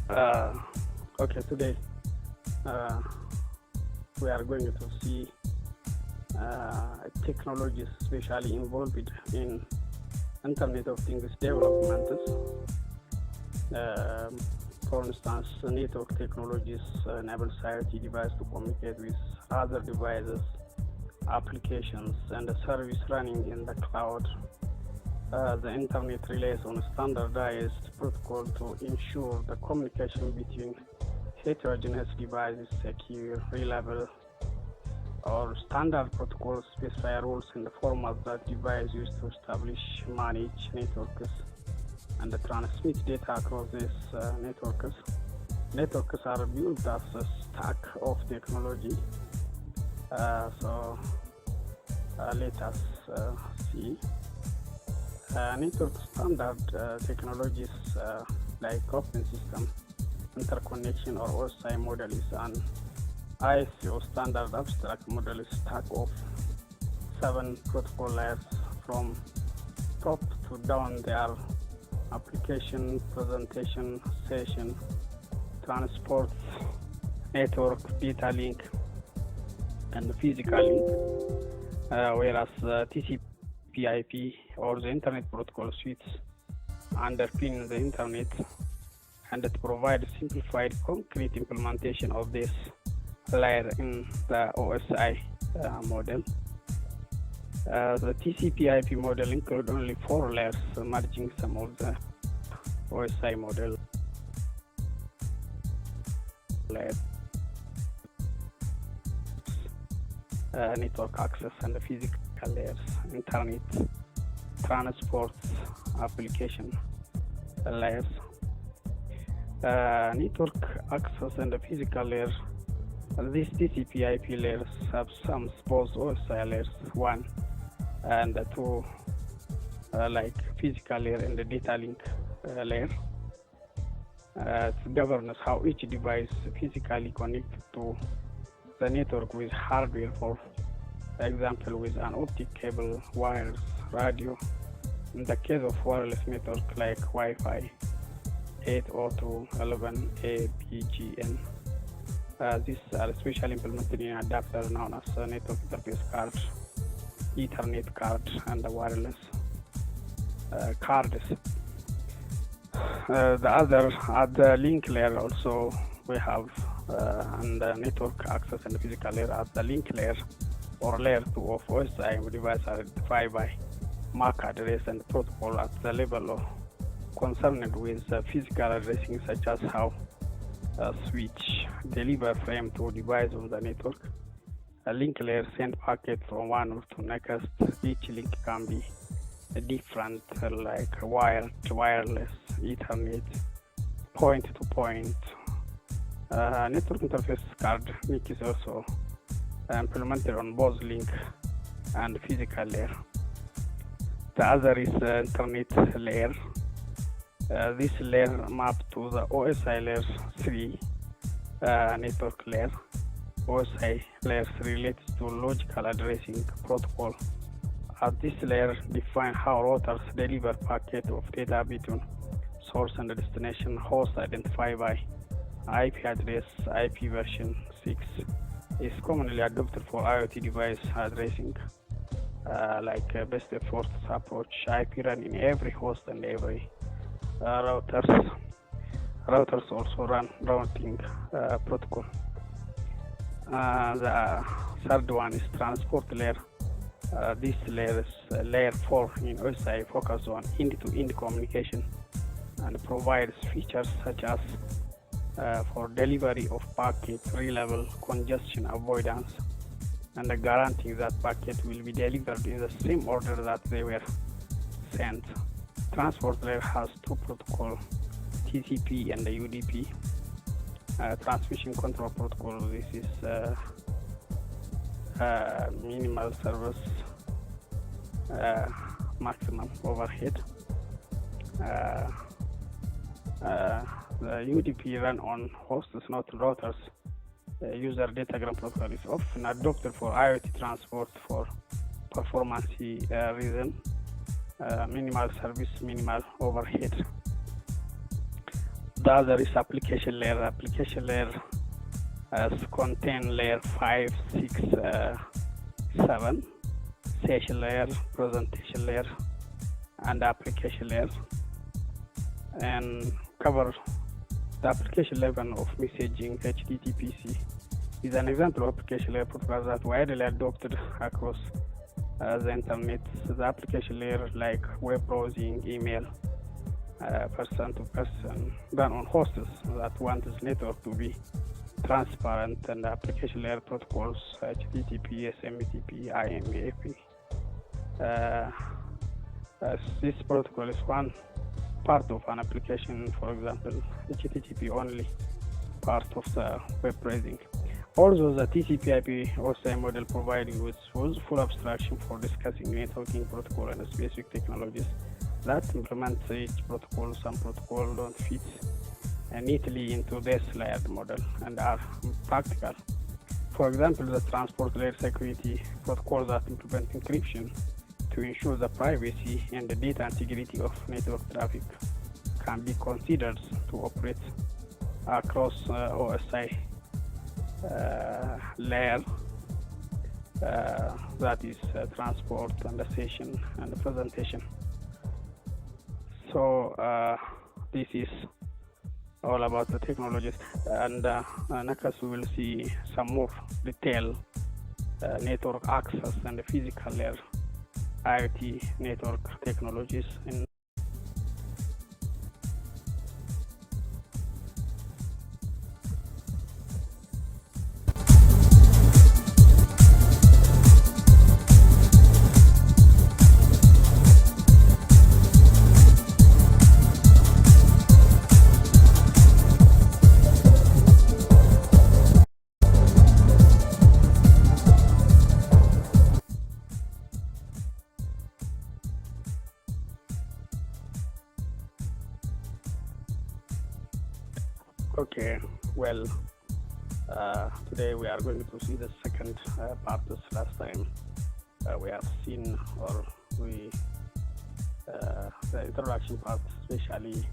Uh, okay, today uh, we are going to see technologies especially involved in Internet of Things development. Um, for instance, network technologies enable IoT devices to communicate with other devices, applications, and the service running in the cloud. The internet relies on a standardized protocol to ensure the communication between heterogeneous devices is secure, reliable, or standard protocols specify rules in the format that device used to establish, manage networks, and transmit data across these networks. Networks are built as a stack of technology. So let us see. Network standard technologies like open system interconnection or OSI model is an ISO standard abstract model stack of 7 protocol layers from top to down. They are application, presentation, session, transport, network, data link, and physical link. Whereas TCP/IP or the Internet Protocol suites underpin the Internet and it provides simplified, concrete implementation of this layer in the OSI model. The TCP/IP model includes only 4 layers, merging some of the OSI model layers, network access and the physical layers, internet, transport, application layers. Network access and the physical layers. These TCP/IP layers have some both OSI layers 1 and 2, like physical layer and the data link layer. It governs how each device physically connects to the network with hardware, for example, with an optic cable, wires, radio. In the case of wireless network like Wi-Fi 802.11a/bgn, these are especially implemented in adapter known as a network interface card, Ethernet card, and the wireless cards. The other at the link layer also we have and the network access and the physical layer. At the link layer or layer 2 of OSI device are defined by MAC address and protocol at the level of concerned with physical addressing, such as how a switch deliver frame to device on the network. A link layer send packet from one to next. Each link can be different, like wired, wireless, Ethernet, point to point. Network interface card NIC is also implemented on both link and physical layer. The other is internet layer. This layer mapped to the OSI layer 3 network layer. OSI layer 3 relates to logical addressing protocol. At this layer define how routers deliver packet of data between source and destination. Host identified by IP address. IP version 6 is commonly adopted for IoT device addressing, like best efforts approach. IP run in every host and every routers. Routers also run routing protocol. The third one is transport layer. This layer is layer 4 in OSI, focus on end-to-end communication and provides features such as for delivery of packet, reliable congestion avoidance, and guaranteeing that packet will be delivered in the same order that they were sent. Transport layer has 2 protocols, TCP and the UDP. Transmission control protocol. This is minimal service, maximum overhead. The UDP run on hosts, not routers. User datagram protocol is often adopted for IoT transport for performance reason. Minimal service, minimal overhead. The other is application layer. Application layer contain layer 5, 6, 7, session layer, presentation layer, and application layer, and cover the application level of messaging. HTTPC is an example of application layer protocol that widely adopted across the internet. The application layer like web browsing, email, person to person, run on hosts that want this network to be transparent, and application layer protocols HTTP, SMTP, IMAP. This protocol is one part of an application, for example, HTTP only part of the web browsing. Also, the TCP/IP OSI model providing with full abstraction for discussing networking protocol and specific technologies that implement each protocol. Some protocols don't fit neatly into this layered model and are practical. For example, the transport layer security protocol that implement encryption to ensure the privacy and the data integrity of network traffic can be considered to operate across OSI layer, that is transport and the session and the presentation. So this is all about the technologies, and next we will see some more detail network access and the physical layer IoT network technologies in Okay, well, today we are going to see the second part. This last time we have seen, or we the introduction part, especially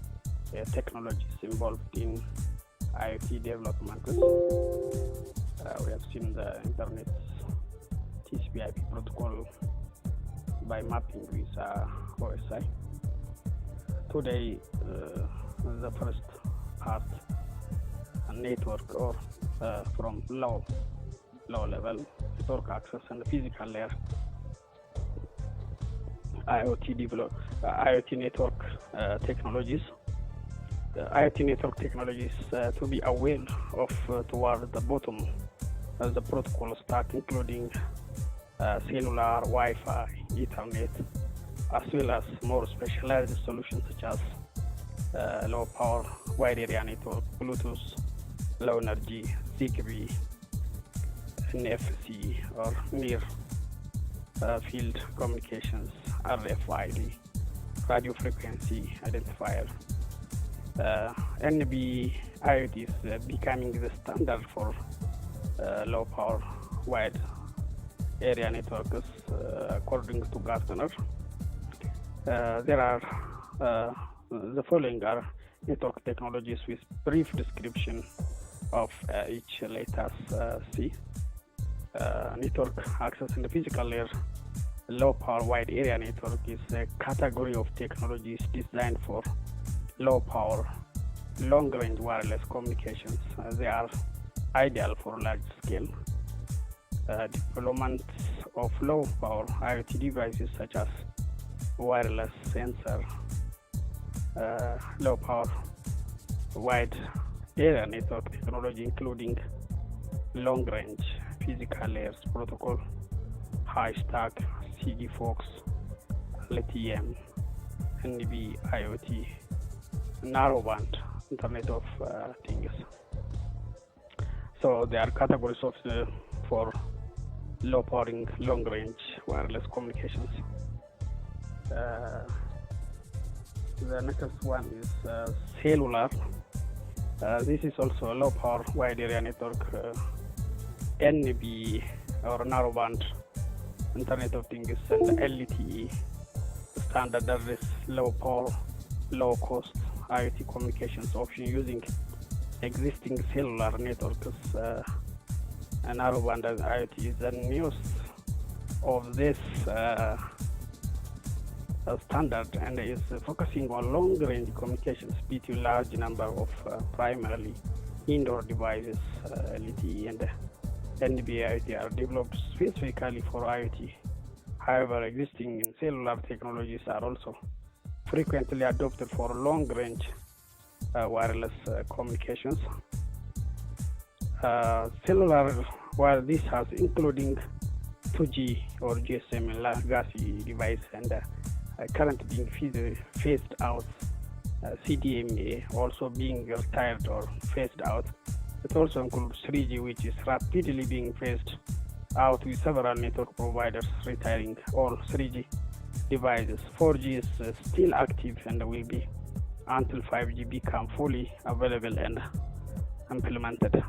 technologies involved in IoT development. We have seen the internet TCP/IP protocol by mapping with OSI. Today, the first part, network, or from low level network access and the physical layer IoT network technologies. The IoT network technologies to be aware of toward the bottom of the protocol stack, including cellular, Wi-Fi, Ethernet, as well as more specialized solutions such as low power wide area network, Bluetooth, low energy, ZigBee, NFC, or near field communications, RFID, radio frequency identifier. NB IoT is becoming the standard for low power wide area networks, according to Gartner. There are the following are network technologies with brief description of each. Let us see. Network access in the physical layer. Low power wide area network is a category of technologies designed for low power, long range wireless communications. They are ideal for large scale deployment of low power IoT devices such as wireless sensor, low power wide area network technology, including long range physical layers protocol, high stack, Sigfox, LTE-M, NB IoT, narrowband Internet of Things. So there are categories of for low powering long range wireless communications. The next one is cellular. This is also a low power wide area network, NB or narrowband Internet of Things, and LTE. The standard is low power, low cost IoT communications option using existing cellular networks. Narrowband IoT is the newest of this standard and is focusing on long-range communications between large number of primarily indoor devices. LTE and NB IoT are developed specifically for IoT. However, existing cellular technologies are also frequently adopted for long-range wireless communications. Cellular wireless has including 2G or GSM legacy device and currently being phased out. CDMA also being retired or phased out. It also includes 3G, which is rapidly being phased out with several network providers retiring all 3G devices. 4G is still active and will be until 5G become fully available and implemented.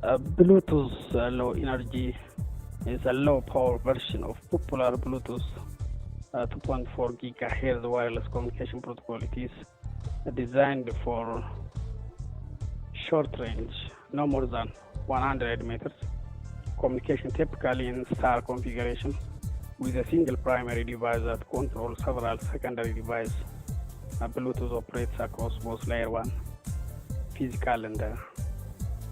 Bluetooth low energy is a low power version of popular Bluetooth 2.4 GHz wireless communication protocol. It is designed for short range, no more than 100 meters communication, typically in star configuration with a single primary device that controls several secondary devices. Bluetooth operates across both layer 1 physical and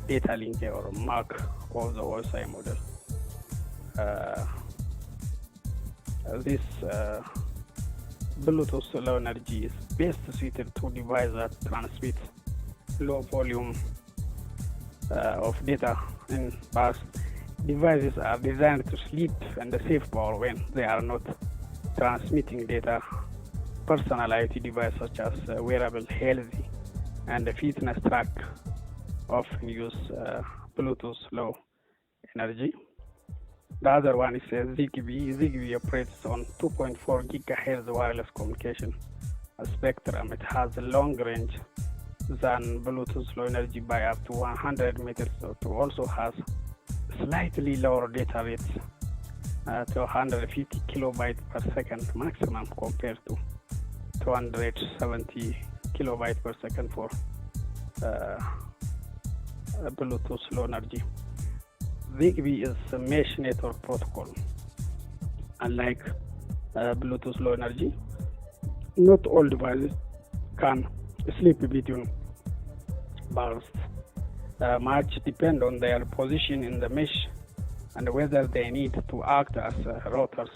data link or MAC of the OSI model. This Bluetooth low energy is best suited to devices that transmit low volume of data in bursts. Devices are designed to sleep and save power when they are not transmitting data. Personal IoT devices such as wearable health and fitness track often use Bluetooth low energy. The other one is Zigbee. Zigbee operates on 2.4 GHz wireless communication spectrum. It has a long range than Bluetooth low energy by up to 100 meters. It also has slightly lower data rates to 150 kilobytes per second maximum compared to 270 kilobytes per second for Bluetooth low energy. Zigbee is a mesh network protocol. Unlike Bluetooth low energy, not all devices can sleep between bursts. Much depend on their position in the mesh and whether they need to act as routers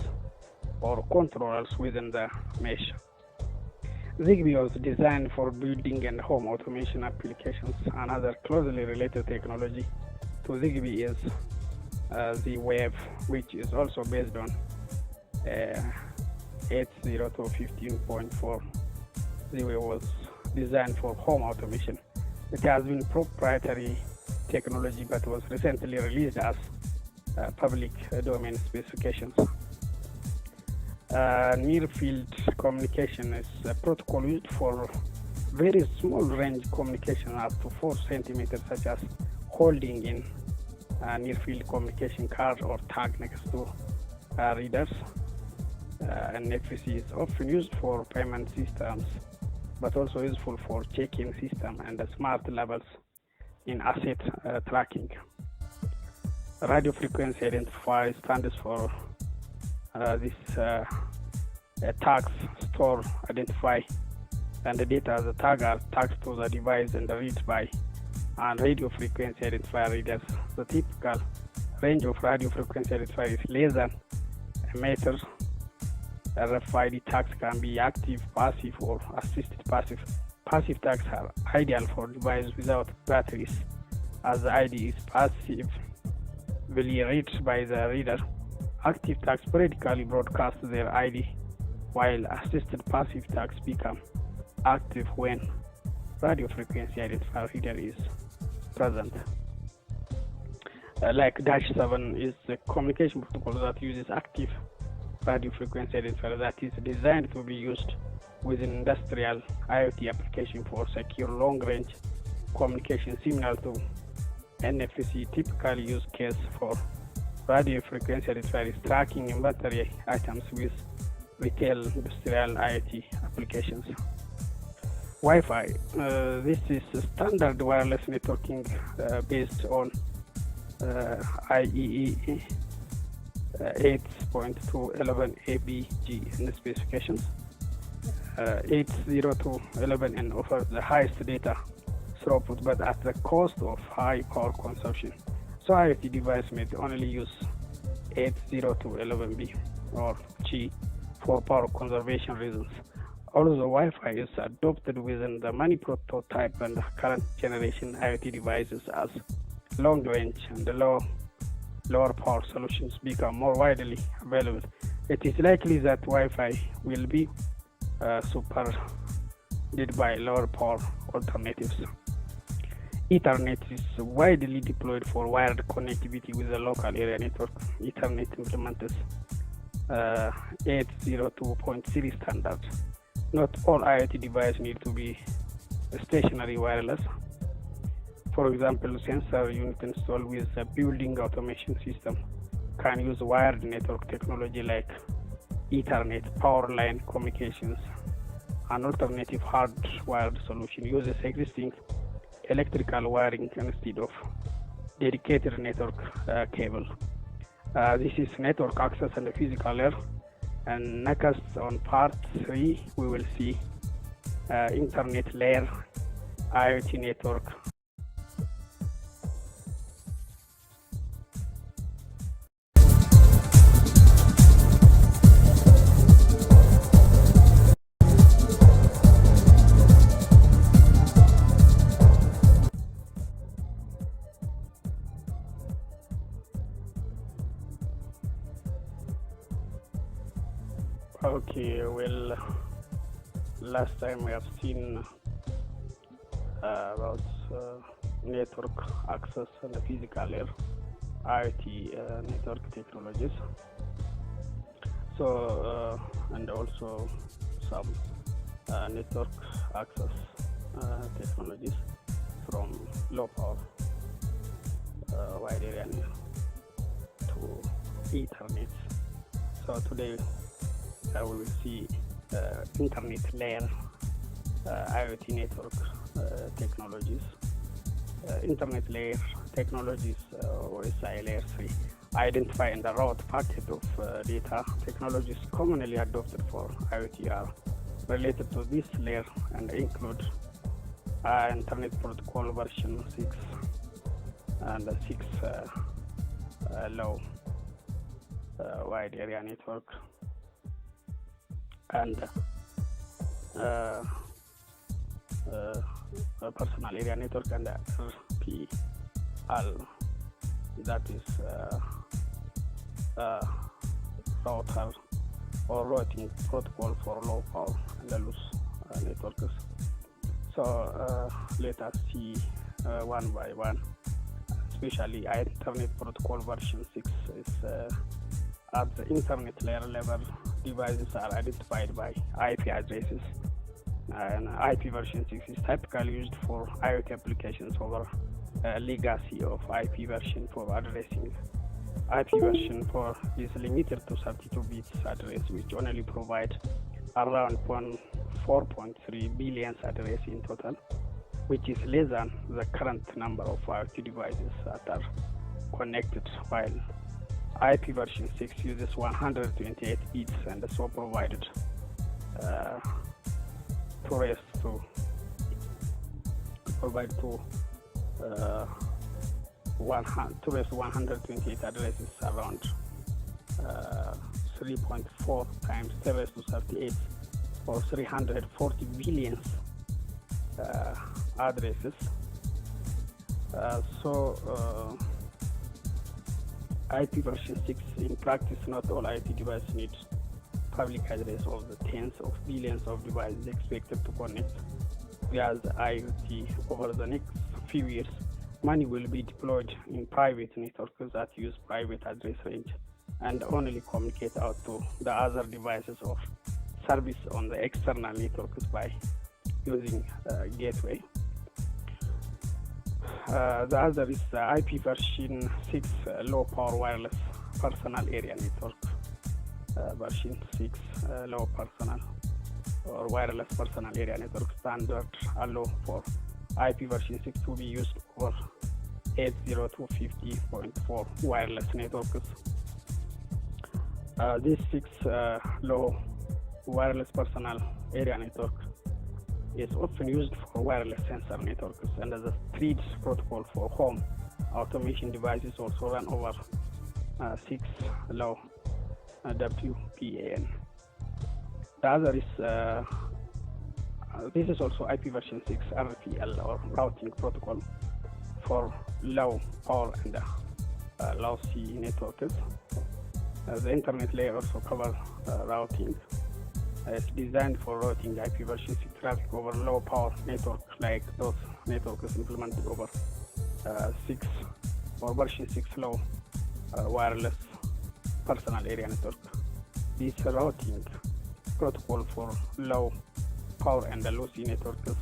or controllers within the mesh. Zigbee was designed for building and home automation applications. Another closely related technology to Zigbee is the Wave, which is also based on 802.15.4. The Wave was designed for home automation. It has been proprietary technology but was recently released as public domain specifications. Near field communication is a protocol used for very small range communication up to 4 centimeters, such as holding in near field communication card or tag next to readers. NFC is often used for payment systems, but also useful for check-in system and smart labels in asset tracking. Radio frequency identifier stands for this tags store, identify, and the data the tag are tagged to the device and read by and radio frequency identifier readers. The typical range of radio frequency identifier is less than a meter. RFID tags can be active, passive, or assisted passive. Passive tags are ideal for devices without batteries, as the ID is passively read by the reader. Active tags periodically broadcast their ID, while assisted passive tags become active when radio frequency identifier reader is present. Like -7 is a communication protocol that uses active radio frequency identifier that is designed to be used within industrial IoT application for secure long-range communication, similar to NFC. Typical use case for radio frequency identifier is tracking inventory items with retail industrial IoT applications. Wi-Fi. This is a standard wireless networking based on IEEE 8.2.11 in the specifications. 802.11n offers the highest data throughput, but at the cost of high power consumption. So IoT device may only use 802.11b or G for power conservation reasons. Although Wi-Fi is adopted within the many prototype and current generation IoT devices as long range and lower power solutions become more widely available, it is likely that Wi-Fi will be superseded by lower power alternatives. Ethernet is widely deployed for wired connectivity with the local area network. Ethernet implements 802.3 standard. Not all IoT devices need to be stationary wireless. For example, sensor unit installed with a building automation system can use wired network technology like Ethernet, power line communications. An alternative hardwired solution uses existing electrical wiring instead of dedicated network cable. This is network access and the physical layer. And next on part 3, we will see internet layer, IoT network. Okay, well, last time we have seen about network access and the physical layer, IoT network technologies. So, and also some network access technologies from low power wide area to Ethernet. So today we will see internet layer IoT network technologies. Internet layer technologies, OSI layer 3, identify and route packet of data. Technologies commonly adopted for IoT are related to this layer and include Internet Protocol version 6 and 6 low wide area network, and personal area network, and RPL, that is router or routing protocol for low power and loose networks. So let us see one by one. Especially Internet Protocol version 6 is at the internet layer level. Devices are identified by IP addresses, and IP version 6 is typically used for IoT applications over a legacy of IP version for addressing. IP version 4 is limited to 32 bits address, which only provide around 4.3 billion addresses in total, which is less than the current number of IoT devices that are connected, while IP version 6 uses 128 bits and so provided to rest to provide to 128 addresses around 3.4 times 10 raised to 38 or 340 billion addresses. IP version 6 in practice, not all IoT devices need public address of the tens of billions of devices expected to connect via the IoT. Over the next few years, many will be deployed in private networks that use private address range and only communicate out to the other devices or service on the external networks by using gateway. The other is IP version 6 low power wireless personal area network. Version 6 low personal or wireless personal area network standard allow for IP version 6 to be used over 802.50.4 wireless networks. This 6 low wireless personal area network is often used for wireless sensor networks, and as a thread protocol for home automation devices also run over 6 low WPAN. The other is this is also IP version 6 RPL, or routing protocol for low power and low C networks. The internet layer also covers routing. It's designed for routing IP version 6 traffic over low power network, like those networks implemented over 6 or version 6 low wireless personal area network. This routing protocol for low power and low C networks is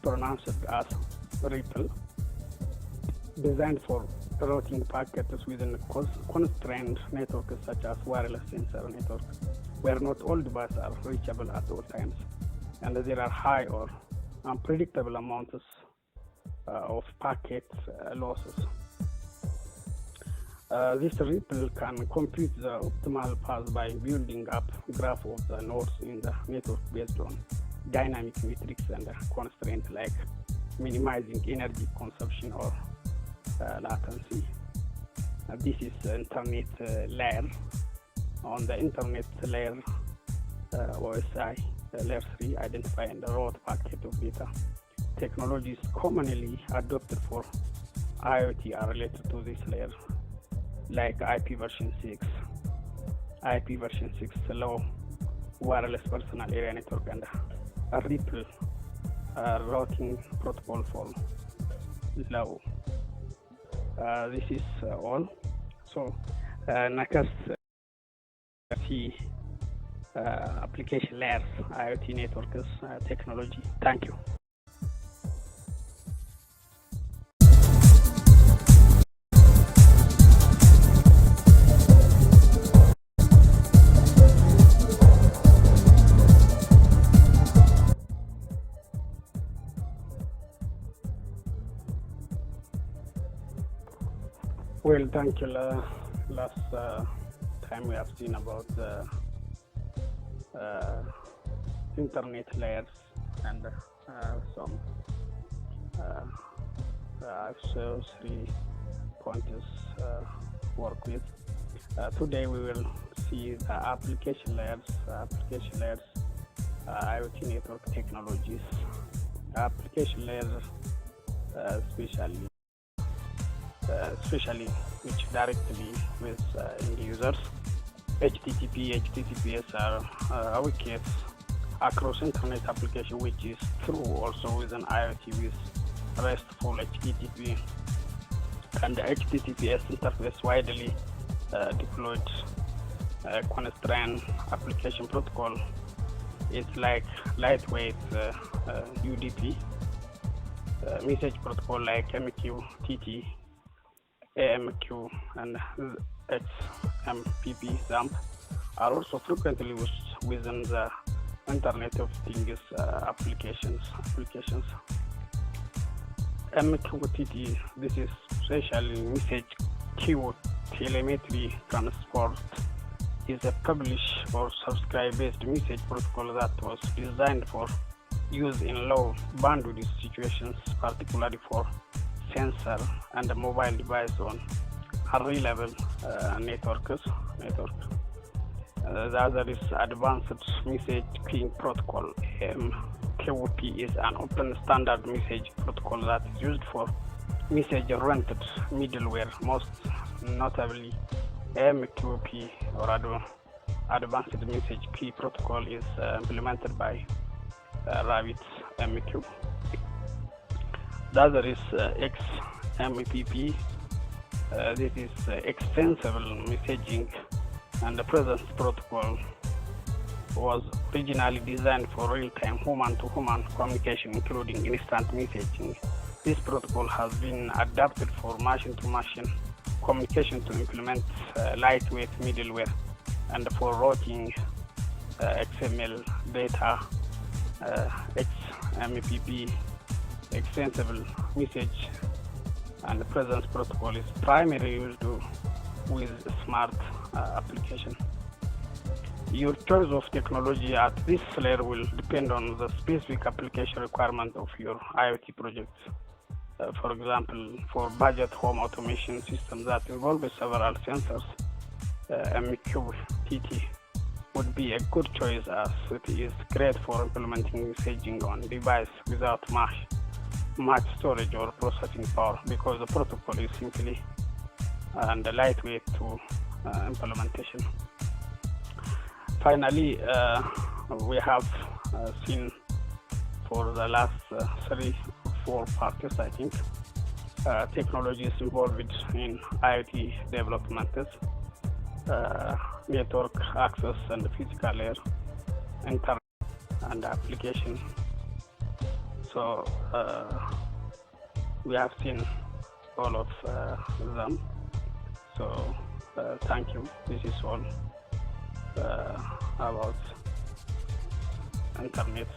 pronounced as RIPL, designed for routing packets within constrained networks such as wireless sensor network, where not all devices are reachable at all times, and there are high or unpredictable amounts of packet losses. This RIPL can compute the optimal path by building up graph of the nodes in the network based on dynamic metrics and constraints like minimizing energy consumption or latency. This is internet layer. On the internet layer, OSI layer 3 identify and route packet of data. Technologies commonly adopted for IoT are related to this layer, like IP version 6 low wireless personal area network, and a RIPL routing protocol for low. This is all. So next, see application layers, IoT networks technology. Thank you. Well, thank you. Last time we have seen about the internet layers and some so 3 pointers work with. Today we will see the application layers, IoT network technologies. Application layers, especially which directly with end users. HTTP, HTTPS are WCAPs across internet application, which is true also with an IoT with RESTful HTTP and the HTTPS interface widely deployed constrained application protocol. It's like lightweight UDP message protocol like MQTT, AMQ, and XMPP XAMPP are also frequently used within the Internet of Things applications. MQTT, this is especially message queue telemetry transport, is a publish or subscribe based message protocol that was designed for use in low bandwidth situations, particularly for sensor and mobile device on unreliable networks. The other is advanced message queuing protocol. MQP is an open standard message protocol that is used for message-oriented middleware, most notably MQP or advanced message queue protocol is implemented by RabbitMQ. The other is XMPP. This is extensible messaging and the presence protocol was originally designed for real-time human-to-human communication, including instant messaging. This protocol has been adapted for machine-to-machine communication to implement lightweight middleware and for routing XML data, XMPP, extensible message and presence protocol is primarily used with smart application. Your choice of technology at this layer will depend on the specific application requirement of your IoT project. For example, for budget home automation systems that involve several sensors, MQTT would be a good choice as it is great for implementing messaging on device without much storage or processing power, because the protocol is simply and lightweight to implementation. Finally, we have seen for the last 3-4 parties, I think, technologies involved in IoT development, network access and physical layer, internet and application. So we have seen all of them. So thank you. This is all about internet.